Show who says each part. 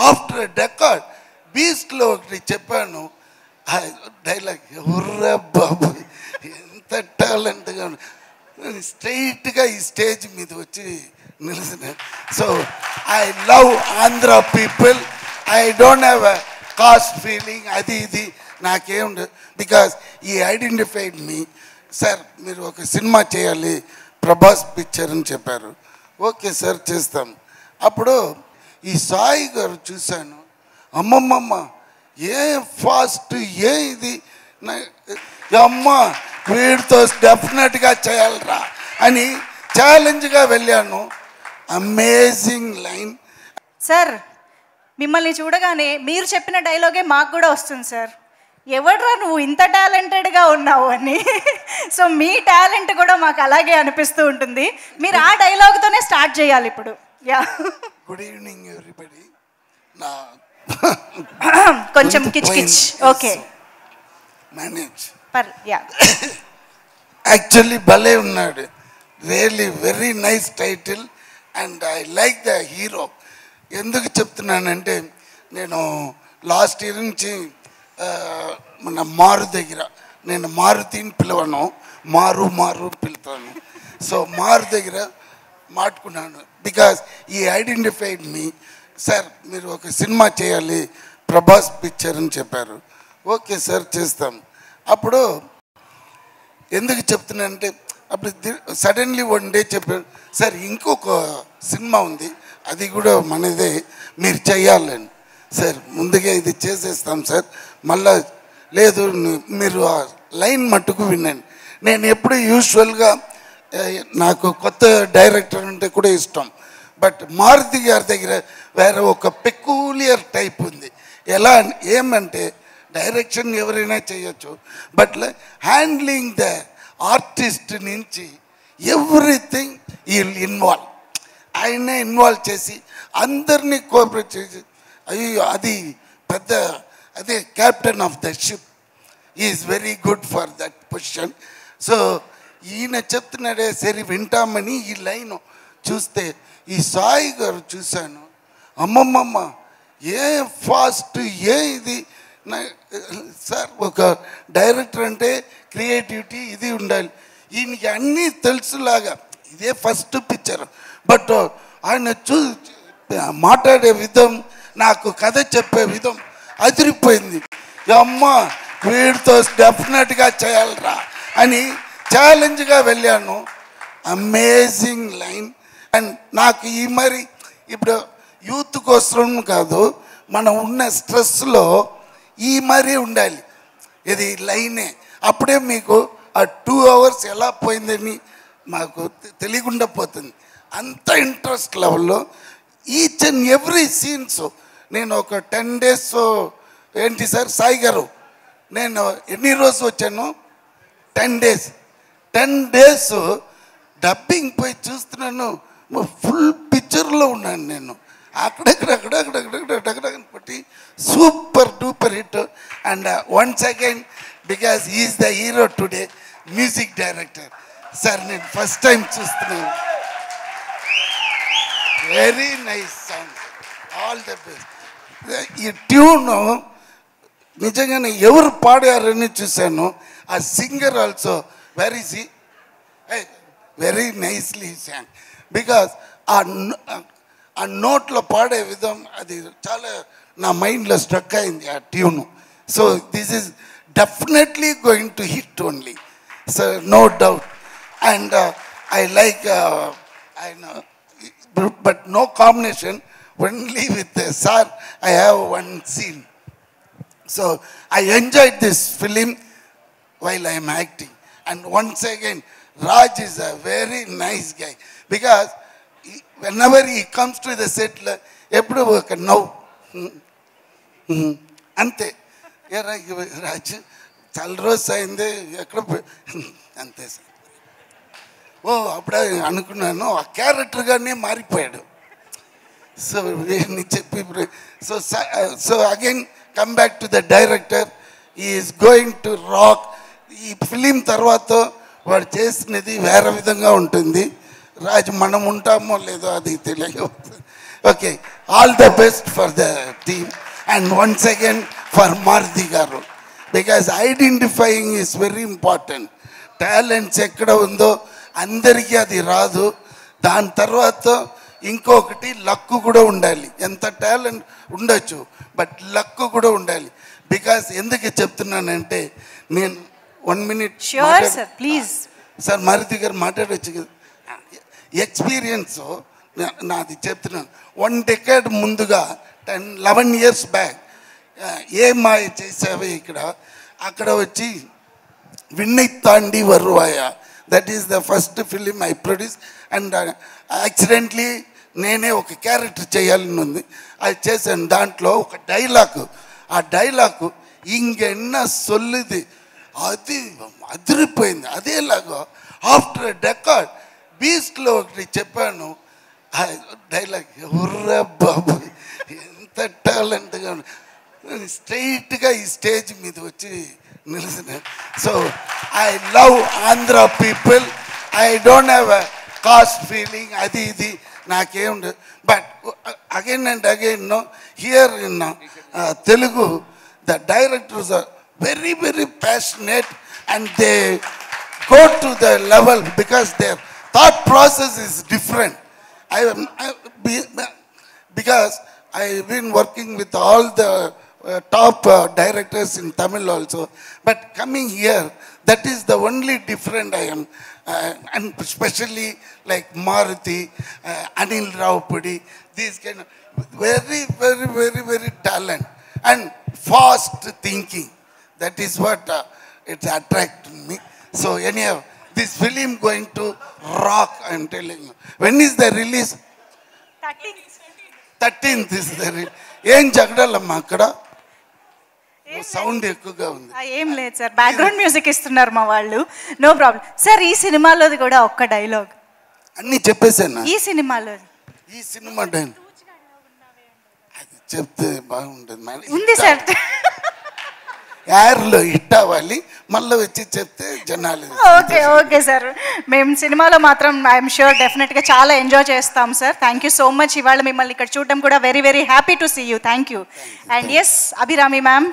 Speaker 1: After a decade బీస్ట్లో ఒకటి చెప్పాను. ఆ డైలాగ్ ఎవర్రా బాబు ఎంత టాలెంట్గా స్ట్రైట్గా ఈ స్టేజ్ మీద వచ్చి నిలిచిన. So I love Andhra people. I don't have a caste feeling అది ఇది నాకేముండదు. బికాస్ ఈ ఐడెంటిఫైడ్ మీ. సార్ మీరు ఒక సినిమా చేయాలి ప్రభాస్ పిక్చర్ అని చెప్పారు. ఓకే సార్ చేస్తాం. అప్పుడు ఈ సాయి గారు చూశాను, అమ్మమ్మమ్మ ఏ ఫాస్ట్ ఏ ఇది అమ్మ వీడితో డెఫినెట్గా చేయాలరా అని ఛాలెంజ్గా వెళ్ళాను. Amazing line.
Speaker 2: సార్ మిమ్మల్ని చూడగానే మీరు చెప్పిన డైలాగే మాకు కూడా వస్తుంది సార్, ఎవడ్రా నువ్వు ఇంత టాలెంటెడ్గా ఉన్నావు అని. సో మీ టాలెంట్ కూడా మాకు అలాగే అనిపిస్తూ ఉంటుంది. మీరు ఆ డైలాగ్తోనే స్టార్ట్ చేయాలి ఇప్పుడు. Yeah
Speaker 1: good evening everybody. నా
Speaker 2: కొంచెం కిచ్ కిచ్ ఓకే
Speaker 1: మేనేజ్.
Speaker 2: యా
Speaker 1: యాక్చువల్లీ భలే ఉన్నాడు. Really very nice title and I like the hero. ఎందుకు చెప్తున్నానంటే నేను లాస్ట్ ఇయర్ నుంచి మన మారు దగ్గర, నేను మారుతిని పిలవను, మారు పిలుతాను. సో మారు దగ్గర మాట్లాడుకున్నాను బికాస్ ఈ ఐడెంటిఫైడ్ మీ. సార్ మీరు ఒక సినిమా చేయాలి ప్రభాస్ పిక్చర్ అని చెప్పారు. ఓకే సార్ చేస్తాం. అప్పుడు ఎందుకు చెప్తున్నానంటే అప్పుడు సడన్లీ వన్ డే చెప్పారు, సార్ ఇంకొక సినిమా ఉంది అది కూడా మనదే మీరు చెయ్యాలని. సార్ ముందుగా ఇది చేసేస్తాం సార్, మళ్ళా లేదు మీరు ఆ లైన్ మట్టుకు వినండి. నేను ఎప్పుడు యూజువల్గా నాకు కొత్త డైరెక్టర్ అంటే కూడా ఇష్టం, బట్ మారుతి గారి దగ్గర వేరే ఒక పెక్యూలియర్ టైప్ ఉంది. ఎలా ఏమంటే డైరెక్షన్ ఎవరైనా చేయొచ్చు, బట్ హ్యాండ్లింగ్ ద ఆర్టిస్ట్ నుంచి ఎవ్రీథింగ్ ఈ ఇన్వాల్వ్, ఆయనే ఇన్వాల్వ్ చేసి అందరినీ కోఆపరేట్ చేసి అయ్యో అది పెద్ద అదే captain of the ship. Is very good for that position. So ఈయన చెప్తున్నాడే సరే వింటామని ఈ లైన్ చూస్తే ఈ సాయి గారు చూశాను, అమ్మమ్మమ్మ ఏ ఫాస్ట్ ఏ ఇది సార్ ఒక డైరెక్టర్ అంటే క్రియేటివిటీ ఇది ఉండాలి. ఈయనకి అన్నీ తెలుసులాగా ఇదే ఫస్ట్ పిక్చర్, బట్ ఆయన మాట్లాడే విధం, నాకు కథ చెప్పే విధం అదిరిపోయింది. అమ్మ వీడితో డెఫినెట్గా చేయాలరా అని ఛాలెంజ్గా వెళ్ళాను. Amazing line. అండ్ నాకు ఈ మరి ఇప్పుడు యూత్ కోసం కాదు, మనం ఉన్న స్ట్రెస్లో ఈ మరీ ఉండాలి, ఇది లైనే. అప్పుడే మీకు ఆ 2 hours ఎలా పోయిందని మాకు తెలియకుండా పోతుంది. అంత ఇంట్రెస్ట్ లెవెల్లో ఈచ్ అండ్ ఎవ్రీ సీన్స్. నేను ఒక 10 days ఏంటి సార్ సాయి గారు, నేను ఎన్ని రోజు వచ్చాను 10 days డబ్బింగ్ పోయి చూస్తున్నాను, ఫుల్ పిక్చర్లో ఉన్నాను నేను. అక్కడక్కడ పట్టి super duper hit. And once again because is the hero today, music director. Sir నేను ఫస్ట్ టైం చూస్తున్నాను. Very nice song, all the best. ఈ ట్యూను నిజంగానే ఎవరు పాడారని చూశాను. ఆ singer also very very nicely song. Because ఆ నోట్లో పాడే విధం అది చాలా నా మైండ్లో స్ట్రక్ అయింది ఆ tune. So this is definitely going to hit only, so no doubt. And I like I know, but no combination, only with the sir I have one scene. So I enjoyed this film while I am acting. And once again Raj is a very nice guy, because whenever he comes to the set ఎప్పుడు ఒక నవ్వు అంతే. రాజ్ చాలా రోజు అయింది ఎక్కడ అంతే sir. ఓ అప్పుడే అనుకున్నాను ఆ క్యారెక్టర్గానే మారిపోయాడు. సో చెప్పి so again come back to the director, is going to rock. ఈ ఫిలిం తర్వాత వాడు చేసినది వేరే విధంగా ఉంటుంది. రాజు మనం ఉంటామో లేదో అది తెలియదు. Okay, all the best for the team and once again for Maruthi garu, because identifying is very important. Talents ఎక్కడ ఉందో అందరికీ అది రాదు. దాని తర్వాత ఇంకొకటి లక్కు కూడా ఉండాలి. ఎంత టాలెంట్ ఉండొచ్చు, బట్ లక్కు కూడా ఉండాలి. బికాస్ ఎందుకు చెప్తున్నానంటే, నేను 1 minute
Speaker 2: ప్లీజ్
Speaker 1: సార్ మారుతి గారు మాట్లాడవచ్చు కదా. ఎక్స్పీరియన్స్ నాది చెప్తున్నాను. 1 decade ముందుగా 10-11 years బ్యాక్ ఏ మాయ చేసావే ఇక్కడ, అక్కడ వచ్చి Vinnai Thaandi Varuvaaya, that is the first film I produce. And accidentally నేనే ఒక క్యారెక్టర్ చేయాలని ఉంది, అది చేశాను. దాంట్లో ఒక డైలాగ్, ఆ డైలాగ్ ఇంకెన్న సొల్లుది, అది అదిరిపోయింది. అదేలాగా ఆఫ్టర్ డెకాడ్ బీస్ట్లో ఒకటి చెప్పాను. ఆ డైలాగ్ ఎవర్రా బాబు ఎంత టాలెంట్గా స్ట్రైట్గా ఈ స్టేజ్ మీద వచ్చి నిలిచిన. So I love Andhra people. I don't have a caste feeling, అది ఇది నాకేముండదు. But again and again no here in Telugu the directors are very very passionate and they go to the level because their thought process is different. Because I've been working with all the top directors in Tamil also, but coming here, that is the only different I am, and especially like Maruti, Anil Raupudi, these kind of very very very very talent and fast thinking. That is what it attracted me. So anyhow, this film going to rock, I'm telling you. When is the release? 13th is the release. ఏం జగడాలమ్మా అక్కడ sound ఎక్కువగా ఉంది.
Speaker 2: ఏం లేదు sir, background music ఇస్తున్నారు మా వాళ్ళు. No problem sir. ఈ సినిమాలోది కూడా ఒక్క డైలాగ్
Speaker 1: అన్నీ చెప్పేసాను.
Speaker 2: ఈ సినిమాలో
Speaker 1: డైలాగ్ అది చెప్తే బాగుంటుంది.
Speaker 2: ఉంది సార్,
Speaker 1: యార్లో హిట్ అవ్వాలి, మళ్ళీ వచ్చి చెప్తే జనాలు.
Speaker 2: ఓకే సార్, మేము సినిమాలో మాత్రం ఐఎమ్ ష్యూర్ డెఫినెట్గా చాలా ఎంజాయ్ చేస్తాం సార్. Thank you so much. ఇవాళ మిమ్మల్ని ఇక్కడ చూడడం కూడా very very happy to see you. Thank you. And yes Abhirami ma'am.